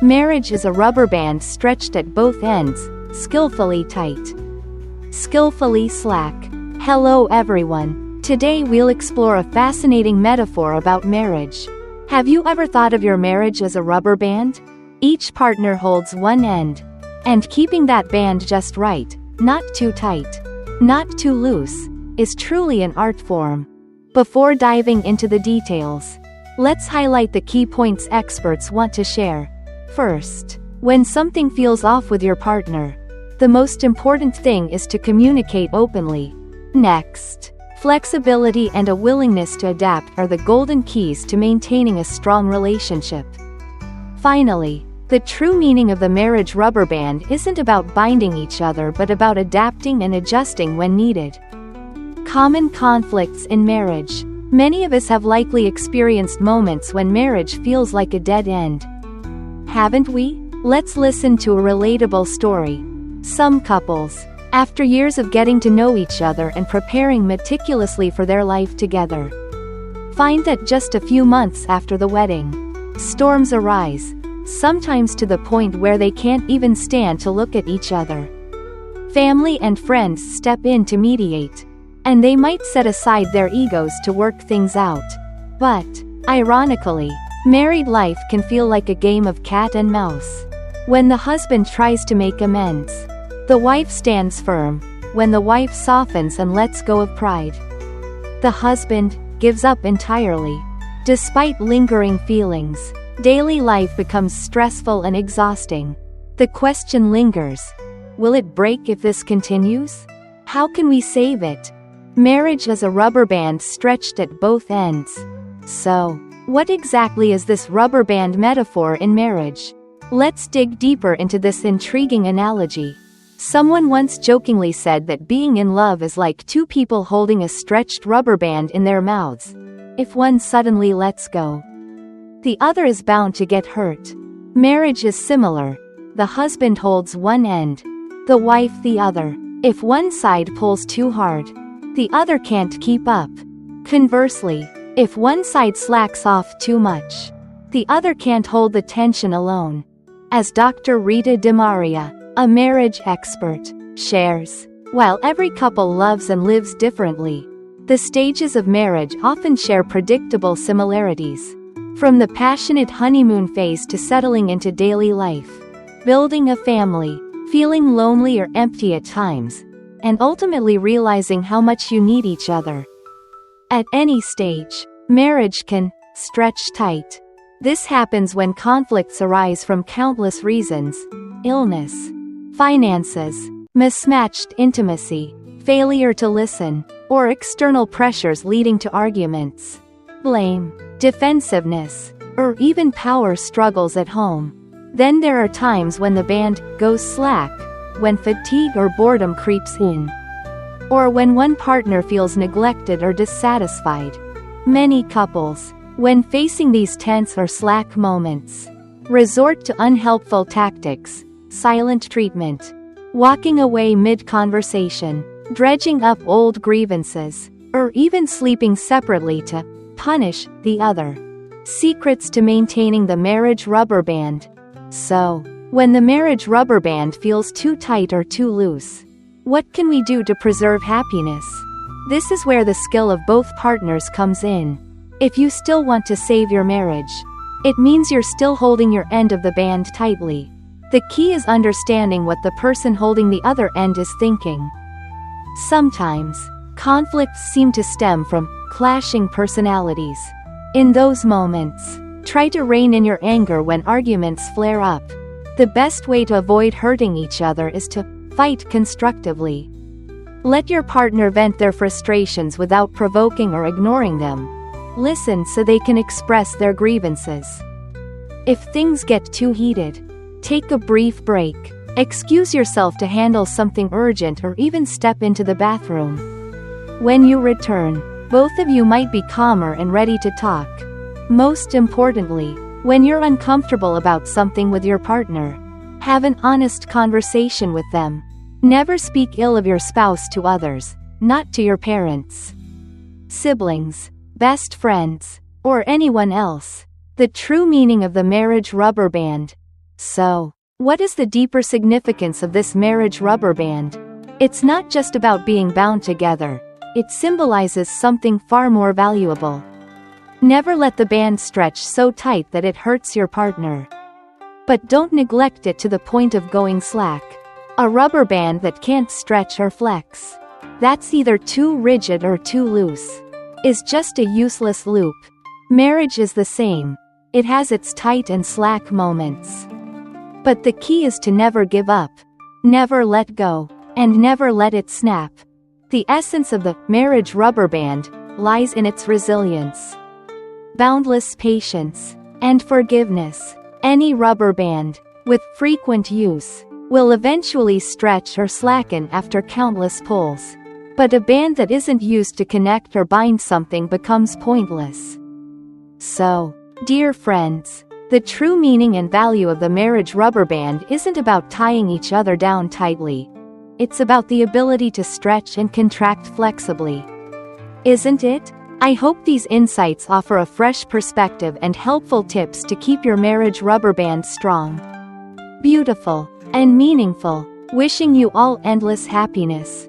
Marriage is a rubber band stretched at both ends, skillfully tight, skillfully slack. Hello everyone. Today we'll explore a fascinating metaphor about marriage. Have you ever thought of your marriage as a rubber band? Each partner holds one end, and keeping that band just right, not too tight, not too loose, is truly an art form. Before diving into the details, let's highlight the key points experts want to share. First, when something feels off with your partner, the most important thing is to communicate openly. Next, flexibility and a willingness to adapt are the golden keys to maintaining a strong relationship. Finally, the true meaning of the marriage rubber band isn't about binding each other but about adapting and adjusting when needed. Common conflicts in marriage. Many of us have likely experienced moments when marriage feels like a dead end. Haven't we? Let's listen to a relatable story. Some couples, after years of getting to know each other and preparing meticulously for their life together, find that just a few months after the wedding, storms arise, sometimes to the point where they can't even stand to look at each other. Family and friends step in to mediate, and they might set aside their egos to work things out. But, ironically, married life can feel like a game of cat and mouse. When the husband tries to make amends, the wife stands firm. When the wife softens and lets go of pride, the husband gives up entirely. Despite lingering feelings, daily life becomes stressful and exhausting. The question lingers: will it break if this continues? How can we save it? Marriage is a rubber band stretched at both ends. So, what exactly is this rubber band metaphor in marriage? Let's dig deeper into this intriguing analogy. Someone once jokingly said that being in love is like two people holding a stretched rubber band in their mouths. If one suddenly lets go, the other is bound to get hurt. Marriage is similar. The husband holds one end, the wife the other. If one side pulls too hard, the other can't keep up. Conversely, if one side slacks off too much, the other can't hold the tension alone. As Dr. Rita DeMaria, a marriage expert, shares, while every couple loves and lives differently, the stages of marriage often share predictable similarities. From the passionate honeymoon phase to settling into daily life, building a family, feeling lonely or empty at times, and ultimately realizing how much you need each other. At any stage, marriage can stretch tight. This happens when conflicts arise from countless reasons: illness, finances, mismatched intimacy, failure to listen, or external pressures leading to arguments, blame, defensiveness, or even power struggles at home. Then there are times when the band goes slack, when fatigue or boredom creeps in, or when one partner feels neglected or dissatisfied. Many couples, when facing these tense or slack moments, resort to unhelpful tactics: silent treatment, walking away mid-conversation, dredging up old grievances, or even sleeping separately to punish the other. Secrets to maintaining the marriage rubber band. So, when the marriage rubber band feels too tight or too loose, what can we do to preserve happiness? This is where the skill of both partners comes in. If you still want to save your marriage, it means you're still holding your end of the band tightly. The key is understanding what the person holding the other end is thinking. Sometimes, conflicts seem to stem from clashing personalities. In those moments, try to rein in your anger when arguments flare up. The best way to avoid hurting each other is to fight constructively. Let your partner vent their frustrations without provoking or ignoring them. Listen so they can express their grievances. If things get too heated, take a brief break. Excuse yourself to handle something urgent or even step into the bathroom. When you return, both of you might be calmer and ready to talk. Most importantly, when you're uncomfortable about something with your partner, have an honest conversation with them. Never speak ill of your spouse to others, not to your parents, siblings, best friends, or anyone else. The true meaning of the marriage rubber band. So, what is the deeper significance of this marriage rubber band? It's not just about being bound together. It symbolizes something far more valuable. Never let the band stretch so tight that it hurts your partner. But don't neglect it to the point of going slack. A rubber band that can't stretch or flex, that's either too rigid or too loose, is just a useless loop. Marriage is the same. It has its tight and slack moments. But the key is to never give up, never let go, and never let it snap. The essence of the marriage rubber band lies in its resilience, boundless patience, and forgiveness. Any rubber band, with frequent use, will eventually stretch or slacken after countless pulls. But a band that isn't used to connect or bind something becomes pointless. So, dear friends, the true meaning and value of the marriage rubber band isn't about tying each other down tightly. It's about the ability to stretch and contract flexibly. Isn't it? I hope these insights offer a fresh perspective and helpful tips to keep your marriage rubber band strong, beautiful, and meaningful. Wishing you all endless happiness.